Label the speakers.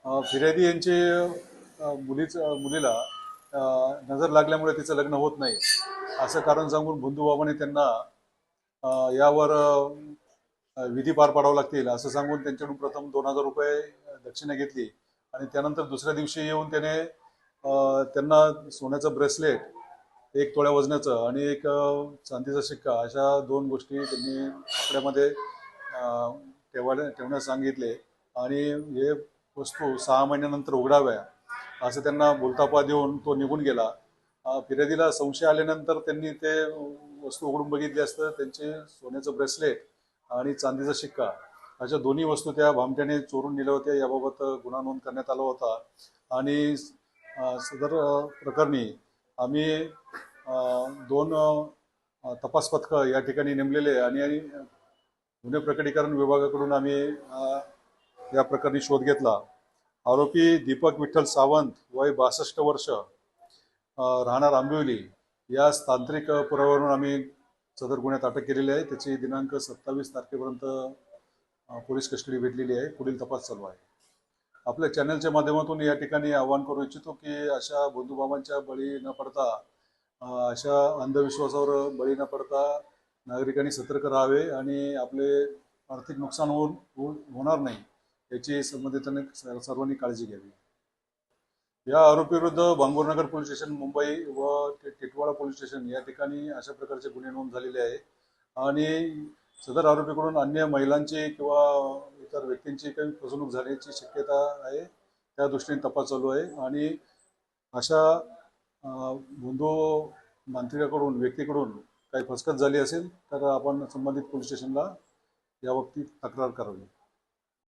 Speaker 1: फिर्यादी यांची मुलीला नजर लागल्यामुळे तिचं लग्न होत नाही असं कारण सांगून बंधुबाबांनी त्यांना यावर विधी पार पाडावं लागतील असं सांगून त्यांच्याकडून प्रथम 2,000 रुपये दक्षिणा घेतली आणि त्यानंतर दुसऱ्या दिवशी येऊन त्याने त्यांना सोन्याचं ब्रेसलेट 1 तोळ्या वजनाचं आणि एक चांदीचा शिक्का अशा 2 गोष्टी त्यांनी कपड्यामध्ये ठेवण्यास सांगितले आणि हे वस्तू 6 महिन्यानंतर उघडाव्या असं त्यांना बोलतापा देऊन तो निघून गेला. फिर्यादीला संशय आल्यानंतर त्यांनी ते वस्तू उघडून बघितली असतं त्यांचे सोन्याचं ब्रेसलेट आणि चांदीचा शिक्का अशा दोन्ही वस्तू त्या भामट्याने चोरून नेल्या होत्या. याबाबत गुन्हा नोंद करण्यात आला होता आणि सदर प्रकरणी आम्ही 2 तपास पथकं या ठिकाणी नेमलेले आणि गुन्हे प्रकटीकरण विभागाकडून आम्ही या प्रकरणी शोध घेतला. आरोपी दीपक विठ्ठल सावंत वय 62 वर्ष राहणार आंबिवली या तांत्रिक पुराव्यावरून आम्ही सदर गुन्ह्यात अटक केलेली आहे. त्याची दिनांक 27 तारखेपर्यंत पोलीस कस्टडी भेटलेली आहे. पुढील तपास चालू आहे. आपल्या चॅनलच्या माध्यमातून या ठिकाणी आवाहन करू इच्छितो की अशा बंधुबाबांच्या बळी न पडता अशा अंधविश्वासावर बळी न पडता नागरिकांनी सतर्क राहावे आणि आपले आर्थिक नुकसान होणार नाही याची संबंधितांनी सर्वांनी काळजी घ्यावी. या आरोपीविरुद्ध बांगूरनगर पोलीस स्टेशन मुंबई व टिटवाळा पोलीस स्टेशन या ठिकाणी अशा प्रकारचे गुन्हे नोंद झालेले आहे आणि सदर आरोपीकडून अन्य महिलांची किंवा इतर व्यक्तींची काही फसवणूक झाल्याची शक्यता आहे. त्या दृष्टीने तपास चालू आहे आणि अशा बंधू मांत्रिकाकडून व्यक्तीकडून काही फसगत झाली असेल तर आपण संबंधित पोलीस स्टेशनला याबाबतीत तक्रार करावी.